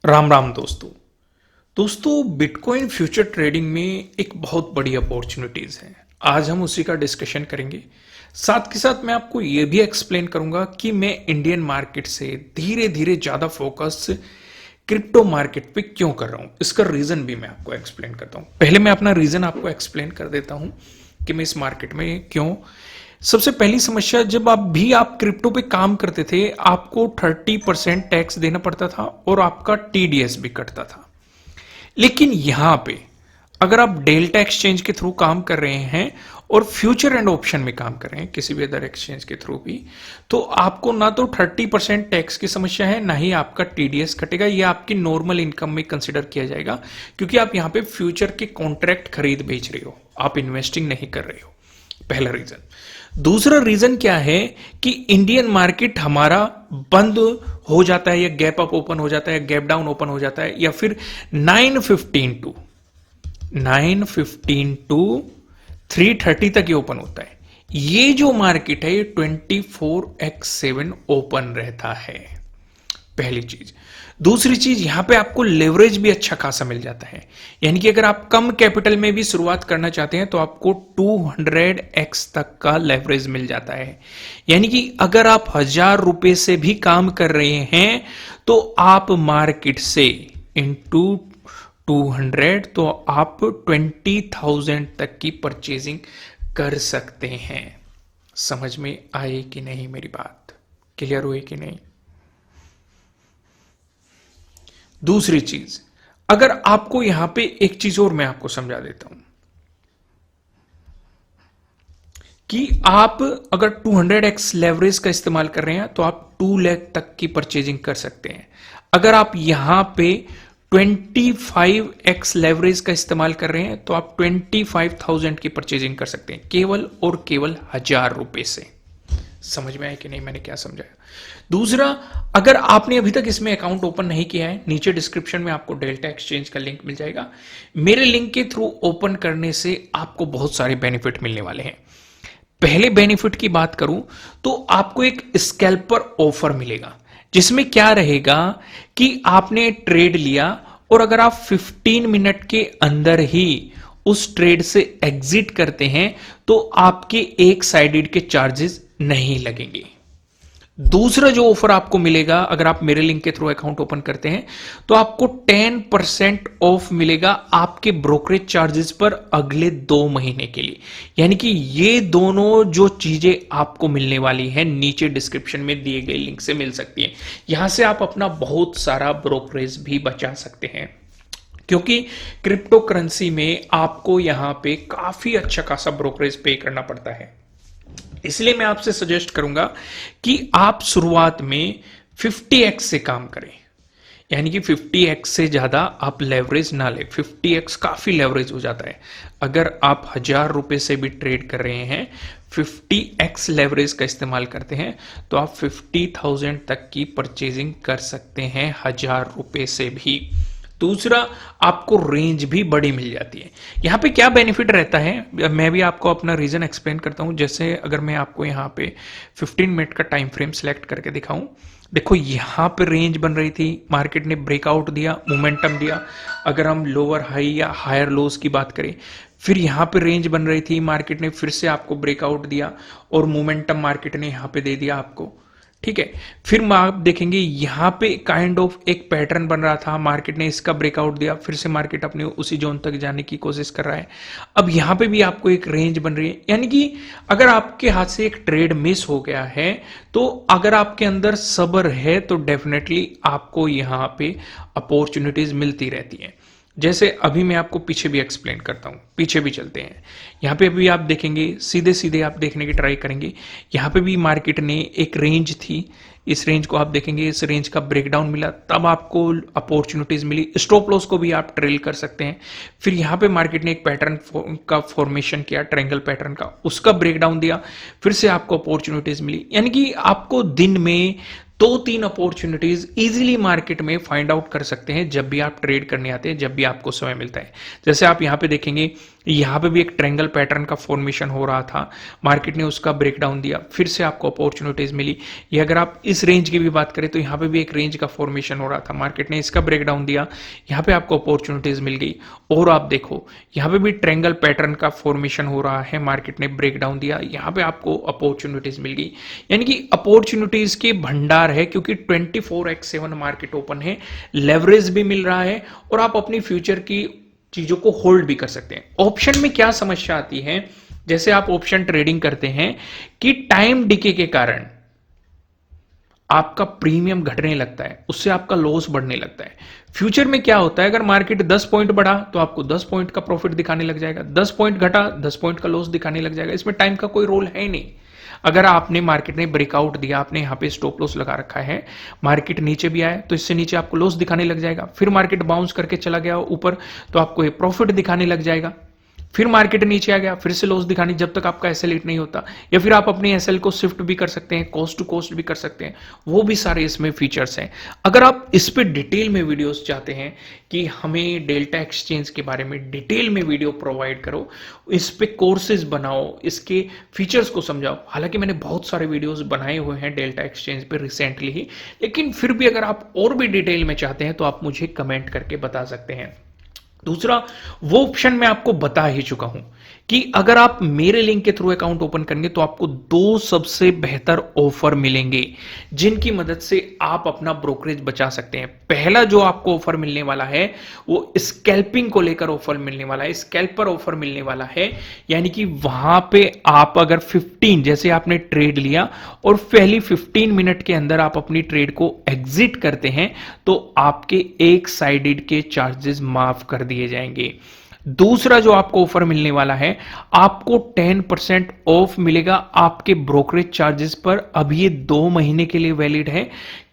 राम राम दोस्तों bitcoin future trading में एक बहुत बड़ी अपॉर्चुनिटीज है। आज हम उसी का डिस्कशन करेंगे। साथ के साथ मैं आपको यह भी एक्सप्लेन करूंगा कि मैं इंडियन मार्केट से धीरे धीरे ज्यादा फोकस क्रिप्टो मार्केट पे क्यों कर रहा हूं। इसका रीजन भी मैं आपको एक्सप्लेन करता हूं। पहले मैं अपना रीजन आपको एक्सप्लेन कर देता हूं कि मैं इस मार्केट में क्यों। सबसे पहली समस्या, जब आप क्रिप्टो पे काम करते थे आपको 30% टैक्स देना पड़ता था और आपका टीडीएस भी कटता था। लेकिन यहां पे अगर आप डेल्टा एक्सचेंज के थ्रू काम कर रहे हैं और फ्यूचर एंड ऑप्शन में काम कर रहे हैं किसी भी अदर एक्सचेंज के थ्रू भी, तो आपको ना तो 30% टैक्स की समस्या है, ना ही आपका टीडीएस कटेगा। यह आपकी नॉर्मल इनकम में कंसिडर किया जाएगा क्योंकि आप यहां पे फ्यूचर के कॉन्ट्रैक्ट खरीद बेच रहे हो, आप इन्वेस्टिंग नहीं कर रहे हो। पहला रीजन। दूसरा रीजन क्या है कि इंडियन मार्केट हमारा बंद हो जाता है या गैप अप ओपन हो जाता है, गैप डाउन ओपन हो जाता है, या फिर 915 टू 330 तक ये ओपन होता है। ये जो मार्केट है ये 24x7 ओपन रहता है, पहली चीज। दूसरी चीज, यहां पे आपको लेवरेज भी अच्छा खासा मिल जाता है। यानी कि अगर आप कम कैपिटल में भी शुरुआत करना चाहते हैं तो आपको 200x तक का लेवरेज मिल जाता है। यानी कि अगर आप 1000 रुपए से भी काम कर रहे हैं तो आप मार्केट से इनटू 200 तो आप 20,000 तक की परचेजिंग कर सकते हैं। समझ में आई कि नहीं मेरी बात? क्लियर हुई कि नहीं? दूसरी चीज, अगर आपको यहां पे एक चीज और मैं आपको समझा देता हूं कि आप अगर 200x लेवरेज का इस्तेमाल कर रहे हैं तो आप 2 लाख तक की परचेजिंग कर सकते हैं। अगर आप यहां पे 25x लेवरेज का इस्तेमाल कर रहे हैं तो आप 25,000 की परचेजिंग कर सकते हैं, केवल और केवल 1000 रुपए से। समझ में आया कि नहीं मैंने क्या समझाया? दूसरा, अगर आपने अभी तक इसमें अकाउंट ओपन नहीं किया है, नीचे डिस्क्रिप्शन में आपको डेल्टा एक्सचेंज का लिंक मिल जाएगा। मेरे लिंक के थ्रू ओपन करने से आपको बहुत सारे बेनिफिट मिलने वाले हैं। पहले बेनिफिट की बात करूं तो आपको एक स्कैल्पर ऑफर मिलेगा, जिसमें क्या रहेगा कि आपने ट्रेड लिया और अगर आप 15 मिनट के अंदर ही उस ट्रेड से एग्जिट करते हैं तो आपके एक साइडेड के चार्जेस नहीं लगेंगे। दूसरा जो ऑफर आपको मिलेगा, अगर आप मेरे लिंक के थ्रू अकाउंट ओपन करते हैं तो आपको 10% ऑफ मिलेगा आपके ब्रोकरेज चार्जेस पर अगले 2 महीने के लिए। यानी कि ये दोनों जो चीजें आपको मिलने वाली है नीचे डिस्क्रिप्शन में दिए गए लिंक से मिल सकती है। यहां से आप अपना बहुत सारा ब्रोकरेज भी बचा सकते हैं, क्योंकि क्रिप्टो करेंसी में आपको यहां पे काफी अच्छा खासा ब्रोकरेज पे करना पड़ता है। इसलिए मैं आपसे सजेस्ट करूंगा कि आप शुरुआत में 50x से काम करें। यानी कि 50x से ज्यादा आप लेवरेज ना ले। 50x काफी लेवरेज हो जाता है। अगर आप 1000 रुपए से भी ट्रेड कर रहे हैं, 50x लेवरेज का इस्तेमाल करते हैं तो आप 50,000 तक की परचेजिंग कर सकते हैं 1000 रुपए से भी। दूसरा, आपको रेंज भी बड़ी मिल जाती है। यहां पे क्या बेनिफिट रहता है, मैं भी आपको अपना रीजन एक्सप्लेन करता हूं। जैसे अगर मैं आपको यहां पे 15 मिनट का टाइम फ्रेम सिलेक्ट करके दिखाऊं, देखो यहां पे रेंज बन रही थी, मार्केट ने ब्रेकआउट दिया, मोमेंटम दिया। अगर हम लोअर हाई या हायर लोज की बात करें, फिर यहां पे रेंज बन रही थी, मार्केट ने फिर से आपको ब्रेकआउट दिया और मोमेंटम मार्केट ने यहां पे दे दिया आपको। ठीक है, फिर आप देखेंगे यहां पे काइंड ऑफ एक पैटर्न बन रहा था, मार्केट ने इसका ब्रेकआउट दिया, फिर से मार्केट अपने उसी जोन तक जाने की कोशिश कर रहा है। अब यहां पे भी आपको एक रेंज बन रही है। यानी कि अगर आपके हाथ से एक ट्रेड मिस हो गया है तो अगर आपके अंदर सब्र है तो डेफिनेटली आपको यहां पे अपॉर्चुनिटीज मिलती रहती है। जैसे अभी मैं आपको पीछे भी एक्सप्लेन करता हूं, पीछे भी चलते हैं। यहां पे अभी आप देखेंगे, सीधे सीधे आप देखने की ट्राई करेंगे, यहां पे भी मार्केट ने एक रेंज थी, इस रेंज को आप देखेंगे, इस रेंज का ब्रेकडाउन मिला, तब आपको अपॉर्चुनिटीज मिली। स्टॉप लॉस को भी आप ट्रेल कर सकते हैं। फिर यहां पे मार्केट ने एक पैटर्न का फॉर्मेशन किया, ट्रायंगल पैटर्न का, उसका ब्रेकडाउन दिया, फिर से आपको अपॉर्चुनिटीज मिली। यानी कि आपको दिन में दो तीन अपॉर्चुनिटीज इजीली मार्केट में फाइंड आउट कर सकते हैं जब भी आप ट्रेड करने आते हैं, जब भी आपको समय मिलता है। जैसे आप यहां पे देखेंगे, यहां पे भी एक ट्रायंगल पैटर्न का फॉर्मेशन हो रहा था, मार्केट ने उसका ब्रेकडाउन दिया, फिर से आपको अपॉर्चुनिटीज मिली। ये अगर आप इस रेंज की भी बात करें तो यहां पे भी एक रेंज का फॉर्मेशन हो रहा था, मार्केट ने इसका ब्रेकडाउन दिया, यहां पे आपको अपॉर्चुनिटीज मिल गई। और आप देखो यहां पे भी ट्रायंगल पैटर्न का फॉर्मेशन हो रहा है, मार्केट ने ब्रेकडाउन दिया, यहां पे आपको अपॉर्चुनिटीज मिल गई। यानी कि अपॉर्चुनिटीज के भंडार है, क्योंकि 24x7 मार्केट ओपन है, लेवरेज भी मिल रहा है और आप अपनी फ्यूचर की चीजों को होल्ड भी कर सकते हैं। ऑप्शन में क्या समस्या आती है, जैसे आप ऑप्शन ट्रेडिंग करते हैं कि टाइम डिके के कारण आपका प्रीमियम घटने लगता है, उससे आपका लॉस बढ़ने लगता है। फ्यूचर में क्या होता है, अगर मार्केट 10 पॉइंट बढ़ा तो आपको 10 पॉइंट का प्रॉफिट दिखाने लग जाएगा, 10 पॉइंट घटा 10 पॉइंट का लॉस दिखाने लग जाएगा। इसमें टाइम का कोई रोल है ही नहीं। अगर आपने मार्केट ने ब्रेकआउट दिया, आपने यहां पे स्टॉप लॉस लगा रखा है, मार्केट नीचे भी आया तो इससे नीचे आपको लॉस दिखाने लग जाएगा, फिर मार्केट बाउंस करके चला गया ऊपर तो आपको ये प्रॉफिट दिखाने लग जाएगा, फिर मार्केट नीचे आ गया फिर से लॉस दिखानी, जब तक आपका एसएल हिट नहीं होता। या फिर आप अपनी एसएल को शिफ्ट भी कर सकते हैं, कॉस्ट टू कॉस्ट भी कर सकते हैं, वो भी सारे इसमें फीचर्स हैं। अगर आप इस पे डिटेल में वीडियोस चाहते हैं कि हमें डेल्टा एक्सचेंज के बारे में डिटेल में वीडियो प्रोवाइड करो, इस पे कोर्सेज बनाओ, इसके फीचर्स को समझाओ, हालांकि मैंने बहुत सारे वीडियोस बनाए हुए हैं डेल्टा एक्सचेंज पे रिसेंटली ही, लेकिन फिर भी अगर आप और भी डिटेल में चाहते हैं तो आप मुझे कमेंट करके बता सकते हैं। दूसरा, वो ऑप्शन मैं आपको बता ही चुका हूं कि अगर आप मेरे लिंक के थ्रू अकाउंट ओपन करेंगे तो आपको दो सबसे बेहतर ऑफर मिलेंगे जिनकी मदद से आप अपना ब्रोकरेज बचा सकते हैं। पहला जो आपको ऑफर मिलने वाला है वो स्कैल्पिंग को लेकर ऑफर मिलने वाला है, स्कैल्पर ऑफर मिलने वाला है। यानी कि वहां पे आप अगर 15 जैसे आपने ट्रेड लिया और पहली 15 मिनट के अंदर आप अपनी ट्रेड को एग्जिट करते हैं तो आपके एक साइडेड के चार्जेस माफ कर दिए जाएंगे। दूसरा जो आपको ऑफर मिलने वाला है, आपको 10% ऑफ मिलेगा आपके ब्रोकरेज चार्जेस पर। अब ये 2 महीने के लिए वैलिड है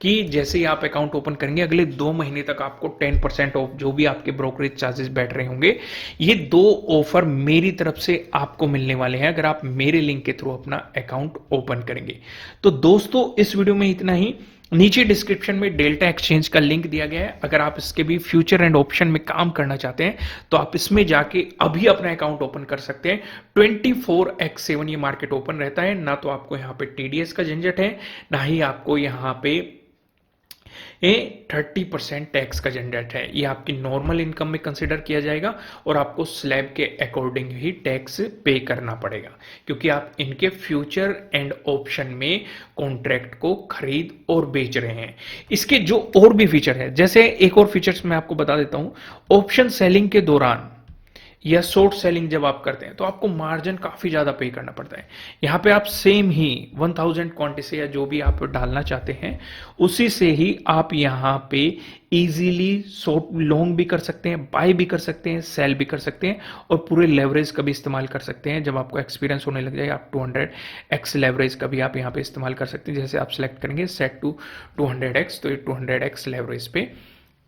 कि जैसे ही आप अकाउंट ओपन करेंगे अगले 2 महीने तक आपको 10% ऑफ जो भी आपके ब्रोकरेज चार्जेस बैठ रहे होंगे, ये 2 ऑफर मेरी तरफ से आपको मिलने वाले हैं अगर आप मेरे लिंक के थ्रू अपना अकाउंट ओपन करेंगे। तो दोस्तों इस वीडियो में इतना ही। नीचे डिस्क्रिप्शन में डेल्टा एक्सचेंज का लिंक दिया गया है, अगर आप इसके भी फ्यूचर एंड ऑप्शन में काम करना चाहते हैं तो आप इसमें जाके अभी अपना अकाउंट ओपन कर सकते हैं। 24x7 ये मार्केट ओपन रहता है, ना तो आपको यहाँ पे टीडीएस का झंझट है, ना ही आपको यहाँ पे 30% टैक्स का झंझट है। ये आपकी नॉर्मल इनकम में कंसिडर किया जाएगा और आपको स्लैब के अकॉर्डिंग ही टैक्स पे करना पड़ेगा, क्योंकि आप इनके फ्यूचर एंड ऑप्शन में कॉन्ट्रैक्ट को खरीद और बेच रहे हैं। इसके जो और भी फीचर है, जैसे एक और फीचर्स मैं आपको बता देता हूं, ऑप्शन सेलिंग के दौरान या शॉर्ट सेलिंग जब आप करते हैं तो आपको मार्जिन काफी ज्यादा पे करना पड़ता है। यहां पे आप सेम ही 1000 क्वांटिटी से या जो भी आप डालना चाहते हैं उसी से ही आप यहां पे इजीली शॉर्ट लॉन्ग भी कर सकते हैं, बाय भी कर सकते हैं, सेल भी कर सकते हैं और पूरे लेवरेज का भी इस्तेमाल कर सकते हैं। जब आपको एक्सपीरियंस होने लग जाए आप 200x लेवरेज का भी आप यहां पे इस्तेमाल कर सकते हैं। जैसे आप सेलेक्ट करेंगे सेट टू 200x तो ये 200x लेवरेज पे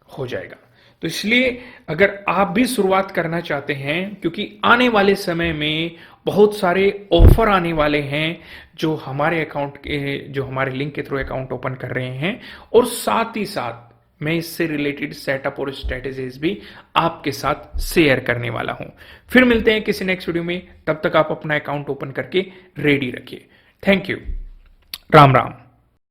हो जाएगा। तो इसलिए अगर आप भी शुरुआत करना चाहते हैं, क्योंकि आने वाले समय में बहुत सारे ऑफर आने वाले हैं जो हमारे अकाउंट के, जो हमारे लिंक के थ्रू अकाउंट ओपन कर रहे हैं, और साथ ही साथ मैं इससे रिलेटेड सेटअप और स्ट्रेटेजीज भी आपके साथ शेयर करने वाला हूं। फिर मिलते हैं किसी नेक्स्ट वीडियो में, तब तक आप अपना अकाउंट ओपन करके रेडी रखिए। Thank you. राम राम।